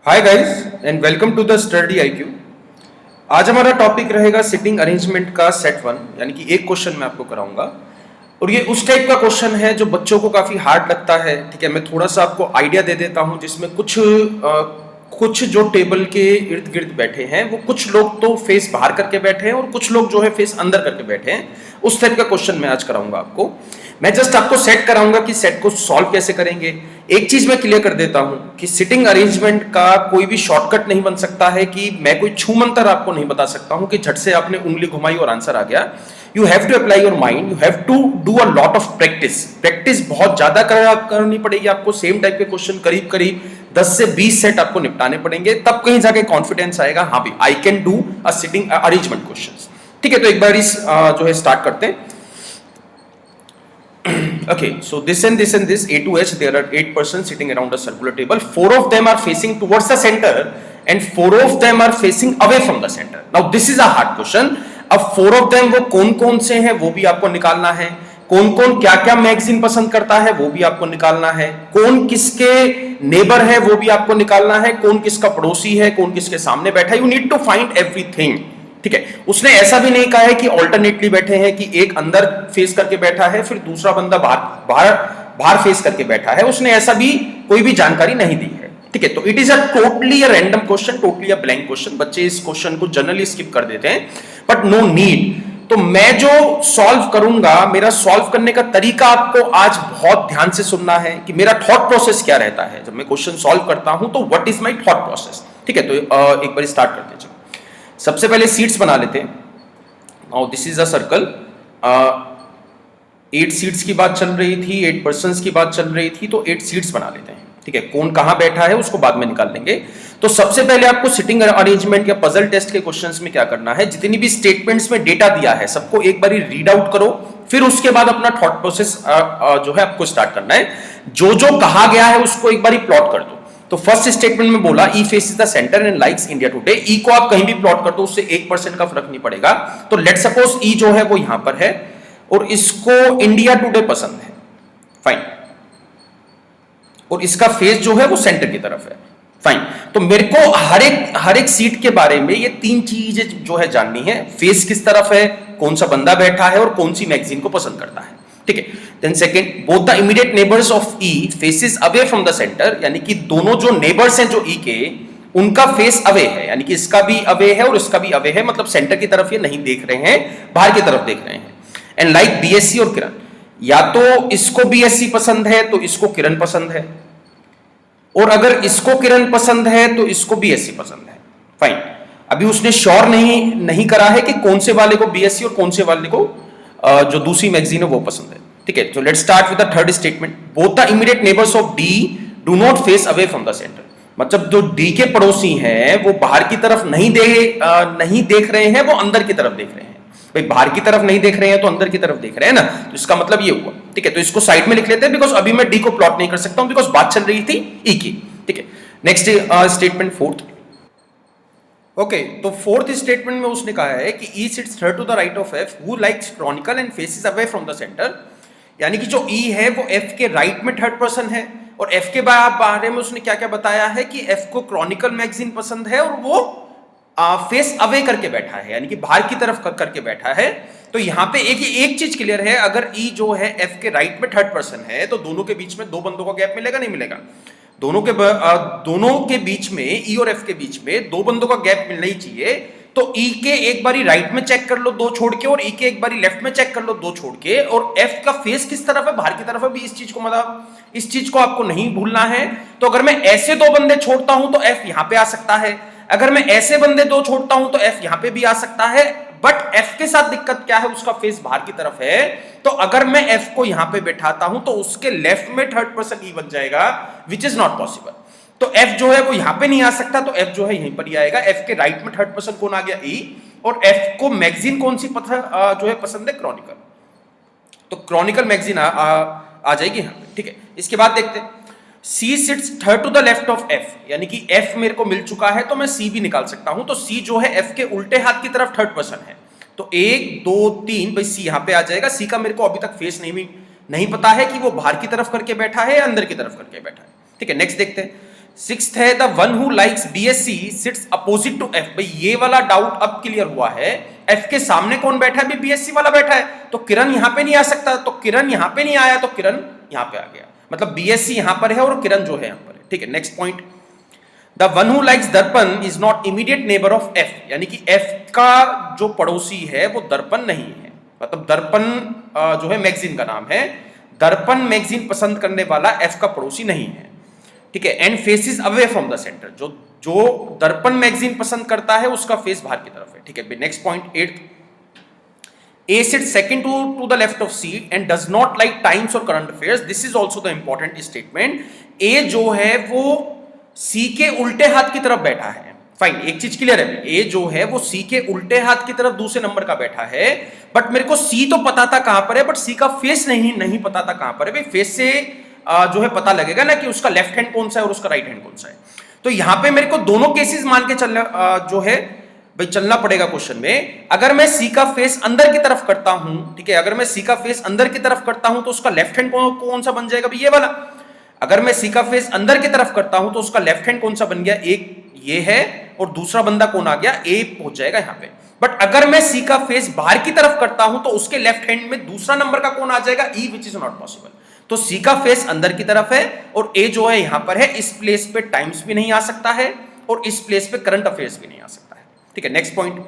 Hi guys and welcome to the Study IQ. आज हमारा topic रहेगा सिटिंग अरेंजमेंट का सेट वन, यानी कि एक क्वेश्चन मैं आपको कराऊंगा और ये उस टाइप का क्वेश्चन है जो बच्चों को काफी हार्ड लगता है। ठीक है, मैं थोड़ा सा आपको आइडिया दे देता हूं जिसमें कुछ जो टेबल के इर्द गिर्द बैठे हैं वो कुछ लोग तो फेस बाहर करके बैठे हैं और कुछ लोग जो है फेस अंदर करके बैठे हैं। उस टाइप का क्वेश्चन मैं आज कराऊंगा आपको। मैं जस्ट आपको सेट कराऊंगा कि सेट को सॉल्व कैसे करेंगे। एक चीज मैं क्लियर कर देता हूं कि सिटिंग अरेंजमेंट का कोई भी शॉर्टकट नहीं बन सकता है, कि मैं कोई छू मंतर आपको नहीं बता सकता हूं कि झट से आपने उंगली घुमाई और आंसर आ गया। You have to apply your mind, you have to do a lot of practice. Practice बहुत ज्यादा करनी पड़ेगी आपको। सेम टाइप के क्वेश्चन करीब करीब 10 से 20 सेट आपको निपटाने पड़ेंगे, तब कहीं जाके कॉन्फिडेंस आएगा, हाँ भी I can do a sitting arrangement questions. ठीक है, तो एक बार इस जो है स्टार्ट करते हैं। Okay, so this and this and this A to H, there are 8 persons sitting around a circular table. 4 of them are facing towards the center and 4 of them are facing away from the center. Now this is a hard question. अब 4 of them वो कौन कौन से हैं वो भी आपको निकालना है। कौन कौन क्या क्या मैगजीन पसंद करता है वो भी आपको निकालना है। कौन किसके नेबर है वो भी आपको निकालना है। कौन किसका पड़ोसी है, कौन किसके सामने बैठा है। You need to find everything. ठीक है, उसने ऐसा भी नहीं कहा है कि ऑल्टरनेटली बैठे हैं, कि एक अंदर फेस करके बैठा है फिर दूसरा बंदा बाहर बाहर बाहर फेस करके बैठा है। उसने ऐसा भी कोई भी जानकारी नहीं दी है। ठीक है, तो it is a totally a random question, totally a blank question. बच्चे इस क्वेश्चन को जनरली स्किप कर देते हैं, बट नो नीड। तो मैं जो सॉल्व करूंगा, मेरा सॉल्व करने का तरीका आपको आज बहुत ध्यान से सुनना है कि मेरा थॉट प्रोसेस क्या रहता है जब मैं क्वेश्चन सॉल्व करता हूं, तो what is my thought process. ठीक है, तो एक बार स्टार्ट करते हैं। सबसे पहले सीट्स बना लेते हैं। Now this is a circle. 8 seats की बात चल रही थी, 8 पर्सन्स की बात चल रही थी, तो 8 सीट्स बना लेते हैं। ठीक है, कौन कहां बैठा है उसको बाद में निकाल लेंगे। तो सबसे पहले आपको सिटिंग अरेंजमेंट या पजल टेस्ट के क्वेश्चंस में क्या करना है, जितनी भी स्टेटमेंट्स में डेटा दिया है सबको एक बारी रीड आउट करो, फिर उसके बाद अपना थॉट प्रोसेस जो है आपको स्टार्ट करना है। जो जो कहा गया है उसको एक बारी प्लॉट कर दो। तो फर्स्ट स्टेटमेंट में बोला E faces the center and likes India Today. E को आप कहीं भी प्लॉट कर दो, उससे 1% का फर्क नहीं पड़ेगा। तो लेट सपोज ई जो है वो यहां पर है और इसको इंडिया टुडे पसंद है, फाइन, और इसका फेस जो है वो सेंटर की तरफ है, फाइन। तो मेरे को हर एक सीट के बारे में ये 3 चीजें जो है जाननी है। फेस किस तरफ है, कौन सा बंदा बैठा है और कौन सी मैगजीन को पसंद करता है। ठीक है, then second, both the immediate neighbours of E faces away from the centre, यानी कि दोनों जो नेबर्स हैं जो ई के, उनका फेस अवे है, यानी कि इसका भी अवे है और इसका भी अवे है, मतलब सेंटर की तरफ ये नहीं देख रहे हैं, बाहर की तरफ देख रहे हैं। एंड लाइक बीएससी और किरण, या तो इसको बीएससी पसंद है तो इसको किरण पसंद है, और अगर इसको किरण पसंद है तो इसको बीएससी पसंद है, फाइन। अभी उसने श्योर नहीं करा है कि कौन से वाले को बीएससी और कौन से वाले को जो दूसरी मैगजीन है वो पसंद है। ठीक है, तो let's start with the third statement. Both the immediate neighbours of D do not face away from the centre, मतलब जो डी के पड़ोसी हैं वो बाहर की तरफ नहीं देख रहे हैं, वो अंदर की तरफ देख रहे हैं। भाई बाहर की तरफ नहीं देख रहे हैं तो अंदर की तरफ देख रहे हैं ना, तो इसका मतलब ये हुआ। ठीक है, तो इसको साइड में लिख लेते हैं, बिकॉज अभी मैं डी को प्लॉट नहीं कर सकता हूं, बिकॉज बात चल रही थी ई की। ठीक है, नेक्स्ट स्टेटमेंट फोर्थ। ओके, तो फोर्थ स्टेटमेंट में उसने कहा है कि E sits third to the right of F who likes Chronicle and faces away from the centre, यानी कि जो ई है वो एफ के राइट में थर्ड पर्सन है, और एफ के बारे में उसने क्या क्या बताया है कि एफ को क्रॉनिकल मैगजीन पसंद है और वो फेस अवे करके बैठा है, यानी कि बाहर की तरफ करके बैठा है। तो यहां पे एक चीज क्लियर है, अगर ई जो है एफ के राइट में थर्ड पर्सन है तो दोनों के बीच में 2 बंदों का गैप मिलेगा, नहीं मिलेगा? दोनों के बीच में, ई और एफ के बीच में 2 बंदों का गैप मिलना ही चाहिए। तो ई के एक बारी राइट में चेक कर लो 2 छोड़ के, और ई के एक बारी लेफ्ट में चेक कर लो 2 छोड़ के, और एफ का फेस किस तरफ है, बाहर की तरफ है भी। इस चीज को आपको नहीं भूलना है। तो अगर मैं ऐसे 2 बंदे छोड़ता हूं तो एफ यहां पे आ सकता है, अगर मैं ऐसे बंदे 2 छोड़ता हूं तो एफ यहां पे भी आ सकता है। बट एफ के साथ दिक्कत क्या है, उसका फेस बाहर की तरफ है। तो अगर मैं एफ को यहां पे बैठाता हूं तो उसके लेफ्ट में थर्ड पर्सन ई बन जाएगा, विच इज नॉट पॉसिबल। तो एफ जो है वो यहां पे नहीं आ सकता, तो एफ जो है यहीं पर ही आएगा। एफ के राइट में थर्ड पर्सन कौन आ गया, ई, और एफ को मैगजीन कौन सी जो है पसंद है, क्रॉनिकल। तो क्रॉनिकल मैगजीन आ जाएगी यहां पे। ठीक है, इसके बाद देखते हैं C sits third to the left of F, यानी कि एफ मेरे को मिल चुका है तो मैं सी भी निकाल सकता हूं। तो सी जो है एफ के उल्टे हाथ की तरफ थर्ड पर्सन है, तो 1 2 3 भाई सी यहां पे आ जाएगा। सी का मेरे को अभी तक फेस नहीं पता है कि वो बाहर की तरफ करके बैठा है या अंदर की तरफ करके बैठा है। ठीक है, नेक्स्ट देखते हैं। सिक्स्थ है the one who likes BSc sits opposite to F. भाई ये वाला डाउट अब क्लियर हुआ है, एफ के सामने कौन बैठा है? बीएससी वाला बैठा है, तो किरण यहां पे नहीं आ सकता, तो किरण यहां पे नहीं आया, तो किरण यहां पे आ गया, मतलब बीएससी यहां पर है और किरण जो है यहां पर है। ठीक है, next point, the one who likes Darpan is not immediate neighbour of F, यानी कि एफ का जो पड़ोसी है वो दर्पण नहीं है, मतलब दर्पण जो है मैगजीन का नाम है, दर्पण मैगजीन पसंद करने वाला एफ का पड़ोसी नहीं है। ठीक है, and faces away from the centre, जो दर्पण मैगजीन पसंद करता है उसका फेस बाहर की तरफ है। ठीक है, next point, eighth, A sit second to the left of C and does not like Times और current affairs, this is also the important statement. A जो है वो सी के उल्टे हाथ की तरफ बैठा है। फाइन, एक चीज क्लियर है, ए जो है वो सी के उल्टे हाथ की तरफ दूसरे नंबर का बैठा है, बट मेरे को सी तो पता था कहां पर है, बट सी का फेस नहीं पता था कहां पर है। भाई फेस से जो है पता लगेगा ना कि उसका लेफ्ट हैंड कौन सा है और उसका राइट हैंड कौन सा है। तो यहां पे मेरे को दोनों केसेस मान के चलना जो है भाई चलना पड़ेगा क्वेश्चन में। अगर मैं सी का फेस अंदर की तरफ करता हूं, ठीक है, अगर मैं सी का फेस अंदर की तरफ करता हूं तो उसका लेफ्ट हैंड कौन सा बन जाएगा? भाई ये वाला। अगर मैं सी का फेस अंदर की तरफ करता हूं तो उसका लेफ्ट हैंड कौन सा बन गया? एक ये है और दूसरा बंदा कौन आ गया? ए पहुंच जाएगा यहां पे। बट अगर मैं सी का फेस बाहर की तरफ करता हूं तो उसके लेफ्ट हैंड में दूसरा नंबर का कौन आ जाएगा? ई, विच इज नॉट पॉसिबल। तो सी का फेस अंदर की तरफ है और ए जो है यहां पर है, इस प्लेस पे टाइम्स भी नहीं आ सकता है और इस प्लेस पे करंट अफेयर्स भी नहीं आ सकता है। ठीक है, next point,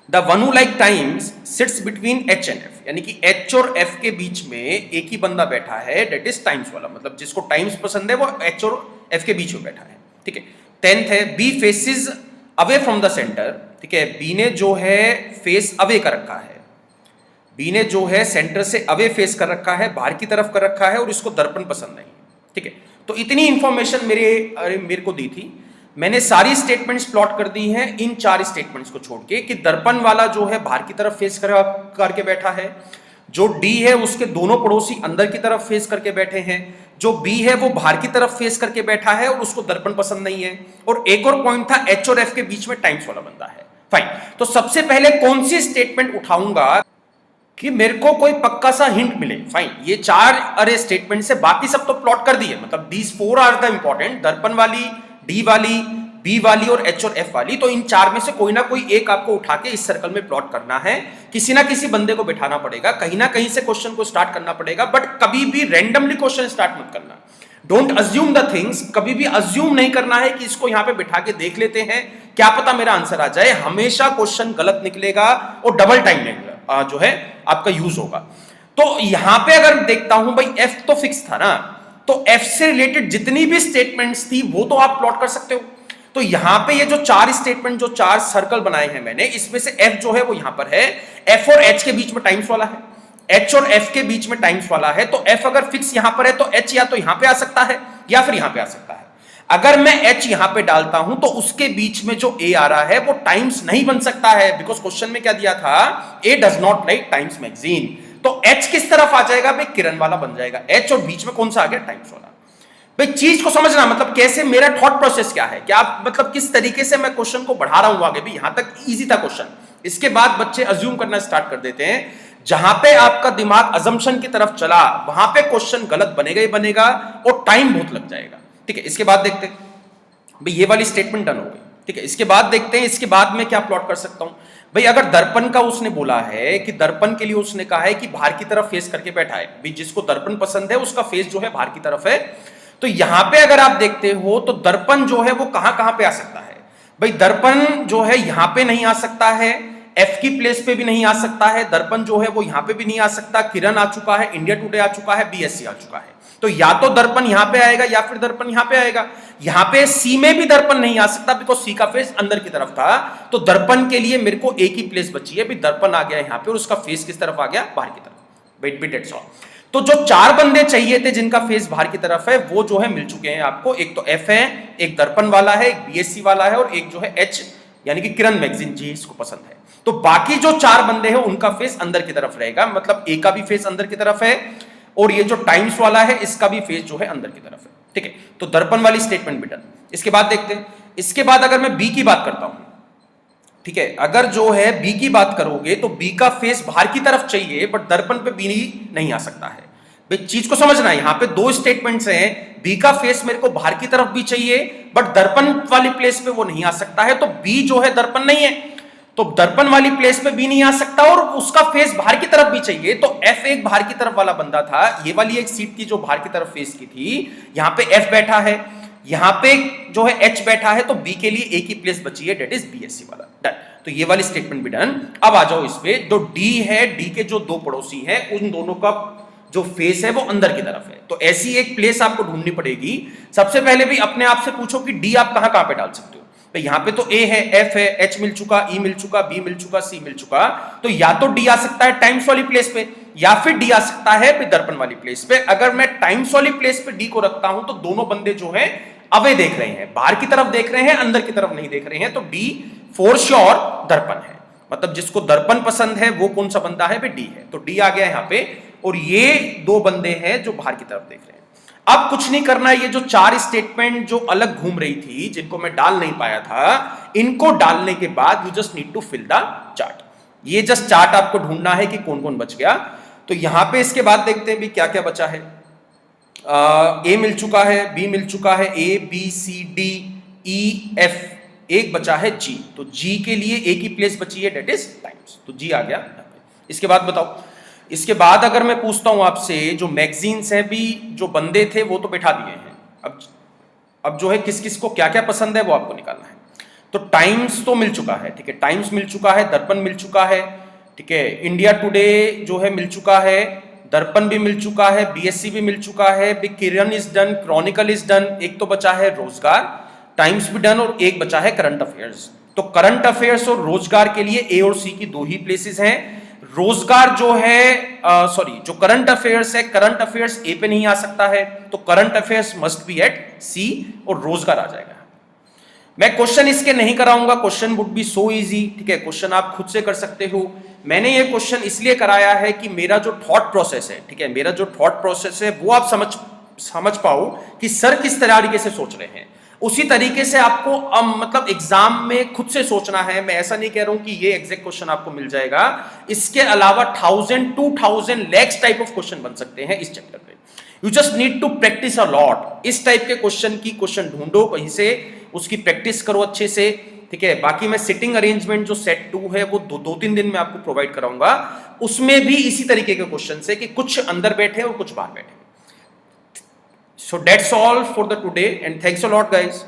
the one who like times sits between H and F, यानी कि एच और एफ के बीच में एक ही बंदा बैठा है, दैट इज टाइम्स वाला, मतलब जिसको टाइम्स पसंद है वो एच और एफ के बीच में बैठा है। ठीक है, टेंथ है B faces away from the centre. ठीक है, बी ने जो है फेस अवे कर रखा है, बी ने जो है सेंटर से अवे फेस कर रखा है, बाहर की तरफ कर रखा है और इसको दर्पण पसंद नहीं। ठीक है, तो इतनी इंफॉर्मेशन मेरे को दी थी, मैंने सारी स्टेटमेंट्स प्लॉट कर दी हैं इन चार स्टेटमेंट्स को छोड़ के, कि दर्पण वाला जो है बाहर की तरफ फेस करके बैठा है, जो डी है उसके दोनों पड़ोसी अंदर की तरफ फेस करके बैठे हैं, जो बी है वो बाहर की तरफ फेस करके बैठा है और उसको दर्पण पसंद नहीं है, और एक और पॉइंट था एच और एफ के बीच में टाइम्स वाला बंदा है। फाइन, तो सबसे पहले कौन सी स्टेटमेंट उठाऊंगा कि मेरे को कोई पक्का सा हिंट मिले। फाइन, ये चार अरे स्टेटमेंट से बाकी सब तो प्लॉट कर दिए, मतलब these four are the important, दर्पण वाली, डी वाली, बी वाली और एच और एफ वाली। तो इन चार में से कोई ना कोई एक आपको उठा के इस सर्कल में प्लॉट करना है, किसी ना किसी बंदे को बिठाना पड़ेगा, कहीं ना कहीं से क्वेश्चन को स्टार्ट करना पड़ेगा, बट कभी भी रैंडमली क्वेश्चन स्टार्ट मत करना। डोंट अज्यूम द थिंग्स, कभी भी अज्यूम नहीं करना है कि इसको यहां पे बिठा के देख लेते हैं, क्या पता मेरा आंसर आ जाए। हमेशा क्वेश्चन गलत निकलेगा और डबल टाइम जो है आपका यूज होगा। तो यहां पे अगर देखता हूं भाई एफ तो फिक्स था ना, तो एफ से रिलेटेड जितनी भी स्टेटमेंट्स थी वो तो आप प्लॉट कर सकते हो। तो यहां पे ये जो चार स्टेटमेंट, जो चार सर्कल बनाए हैं मैंने, इसमें से एफ जो है वो यहां पर है, एफ और एच के बीच में टाइम्स वाला है, एच और एफ के बीच में टाइम्स वाला है, तो एफ अगर फिक्स यहां पर है तो एच या तो यहां पे आ सकता है या फिर यहां पे आ सकता है। अगर मैं एच यहां पे डालता हूं तो उसके बीच में जो ए आ रहा है वो टाइम्स नहीं बन सकता है, बिकॉज क्वेश्चन में क्या दिया था? A does not like Times magazine. तो एच किस तरफ आ जाएगा? भाई किरण वाला बन जाएगा, एच और बीच में कौन सा आ गया? टाइम्स वाला। भाई चीज को समझना, मतलब कैसे मेरा थॉट प्रोसेस क्या है, क्या मतलब किस तरीके से मैं क्वेश्चन को बढ़ा रहा हूं आगे। भी यहां तक इजी था क्वेश्चन, इसके बाद बच्चे अज्यूम करना स्टार्ट कर देते हैं। जहां पे आपका दिमाग अजम्पशन की तरफ चला वहां पे क्वेश्चन गलत बनेगा ही बनेगा और टाइम बहुत लग जाएगा। ठीक है, इसके बाद देखते हैं, भाई ये वाली स्टेटमेंट डन हो गई। ठीक है, इसके बाद देखते हैं इसके बाद में क्या प्लॉट कर सकता हूं। भाई अगर दर्पण का उसने बोला है कि दर्पण के लिए उसने कहा है कि बाहर की तरफ फेस करके बैठा है, भाई जिसको दर्पण पसंद है उसका फेस जो है बाहर की तरफ है, तो यहां पे अगर आप देखते हो तो दर्पण जो है वो कहां कहां पे आ सकता है? भाई दर्पण जो है यहां पे नहीं आ सकता है, एफ की प्लेस पे भी नहीं आ सकता है, दर्पण जो है वो यहां पे भी नहीं आ सकता, किरण आ चुका है, इंडिया टुडे आ चुका है, बीएससी आ चुका है। तो या तो दर्पण यहां पे आएगा या फिर दर्पण यहां पे आएगा। यहां पे सी में भी दर्पण नहीं आ सकता बिकॉज सी का फेस अंदर की तरफ था, तो दर्पण के लिए मेरे को एक ही प्लेस बची है, भी दर्पण आ गया यहां पे और उसका फेस किस तरफ आ गया? बाहर की तरफ। Wait bit it's all. तो जो चार बंदे चाहिए थे जिनका फेस बाहर की तरफ है वो जो है मिल चुके हैं आपको। एक तो एफ है, एक दर्पण वाला है, एक बीएससी वाला है और एक जो है एच यानी कि किरण मैगजीन जी इसको पसंद है। तो बाकी जो चार बंदे हैं उनका फेस अंदर की तरफ रहेगा, मतलब ए का भी फेस अंदर की तरफ है और ये जो टाइम्स वाला है इसका भी फेस जो है अंदर की तरफ है। ठीक है, तो दर्पण वाली स्टेटमेंट भी डन। इसके बाद देखते हैं, इसके बाद अगर मैं बी की बात करता हूं, ठीक है, अगर जो है बी की बात करोगे तो बी का फेस बाहर की तरफ चाहिए बट दर्पण पे बी नहीं आ सकता है। भाई चीज को समझना है, यहां पे दो स्टेटमेंट्स हैं, बी का फेस मेरे को बाहर की तरफ भी चाहिए बट दर्पण वाली प्लेस पे वो नहीं आ सकता है, तो बी जो है दर्पण नहीं है, तो दर्पण वाली प्लेस पे बी नहीं आ सकता और उसका फेस बाहर की तरफ भी चाहिए, तो एफ एक बाहर की तरफ वाला बंदा था, ये वाली एक सीट थी जो बाहर की तरफ फेस की थी, यहां पे एफ बैठा है, यहां पे जो है एच बैठा है, तो बी के लिए एक ही प्लेस बची है, डेट इज बीएससी वाला, डन। तो ये वाली स्टेटमेंट भी डन। अब आ जाओ इस पे, तो डी है, डी के जो दो पड़ोसी हैं उन दोनों का जो फेस है वो अंदर की तरफ है, तो ऐसी एक प्लेस आपको ढूंढनी पड़ेगी। सबसे पहले भी अपने आप से पूछो कि डी आप कहां कहां पे डाल सकते हो, तो यहां पे तो ए है, एफ है, एच मिल चुका, ई मिल चुका, बी मिल चुका, सी मिल चुका, तो या तो डी आ सकता है टाइम्स वाली प्लेस पे या फिर डी आ सकता है दर्पण वाली प्लेस पे। अगर मैं टाइम्स वाली प्लेस पे डी को रखता हूं तो दोनों बंदे जो हैं अवे देख रहे हैं, बाहर की तरफ देख रहे हैं, अंदर की तरफ नहीं देख रहे हैं, तो डी फॉर श्योर दर्पण है, मतलब जिसको दर्पण पसंद है वो कौन सा बंदा है, डी है, तो डी आ गया यहां पे। और ये दो बंदे हैं जो बाहर की तरफ देख रहे हैं। अब कुछ नहीं करना है, ये जो चार स्टेटमेंट जो अलग घूम रही थी जिनको मैं डाल नहीं पाया था, इनको डालने के बाद you just need to fill the chart. ये जस्ट चार्ट आपको ढूंढना है कि कौन कौन बच गया। तो यहां पे इसके बाद देखते हैं भी क्या क्या बचा है। ए मिल चुका है, बी मिल चुका है, A B C D E F, एक बचा है जी, तो जी के लिए एक ही प्लेस बची है, डेट इज टाइम्स, तो जी आ गया। इसके बाद बताओ, इसके बाद अगर मैं पूछता हूं आपसे, जो मैगजीन्स हैं भी, जो बंदे थे वो तो बैठा दिए हैं, अब जो है किस किस को क्या क्या पसंद है वो आपको निकालना है। तो टाइम्स तो मिल चुका है, ठीक है, टाइम्स मिल चुका है, दर्पण मिल चुका है, ठीक है, इंडिया टुडे जो है मिल चुका है, दर्पण भी मिल चुका है, बीएससी भी मिल चुका है, big Kiran is done, Chronicle is done, एक तो बचा है रोजगार, टाइम्स भी डन, और एक बचा है करंट अफेयर्स। तो करंट अफेयर्स और रोजगार के लिए ए और सी की दो ही प्लेसेस हैं। रोजगार जो है जो करंट अफेयर्स है, करंट अफेयर्स ए पे नहीं आ सकता है, तो current affairs must be at C और रोजगार आ जाएगा। मैं क्वेश्चन इसके नहीं कराऊंगा, question would be so easy, ठीक है, क्वेश्चन आप खुद से कर सकते हो। मैंने ये क्वेश्चन इसलिए कराया है कि मेरा जो थॉट प्रोसेस है, ठीक है, मेरा जो थॉट प्रोसेस है वो आप समझ पाओ कि सर किस तरीके से सोच रहे हैं, उसी तरीके से आपको मतलब एग्जाम में खुद से सोचना है। मैं ऐसा नहीं कह रहा हूं कि ये एग्जैक्ट क्वेश्चन आपको मिल जाएगा, इसके अलावा 1000 2000 लैक्स टाइप ऑफ क्वेश्चन बन सकते हैं इस चैप्टर पे। You just need to practice a lot. इस टाइप के क्वेश्चन ढूंढो कहीं से, उसकी प्रैक्टिस करो अच्छे से, ठीक है। बाकी मैं सिटिंग अरेंजमेंट जो सेट 2 है वो दो तीन दिन में आपको प्रोवाइड कराऊंगा, उसमें भी इसी तरीके के क्वेश्चन है कि कुछ अंदर बैठे और कुछ बाहर बैठे। So that's all for the today and thanks a lot guys.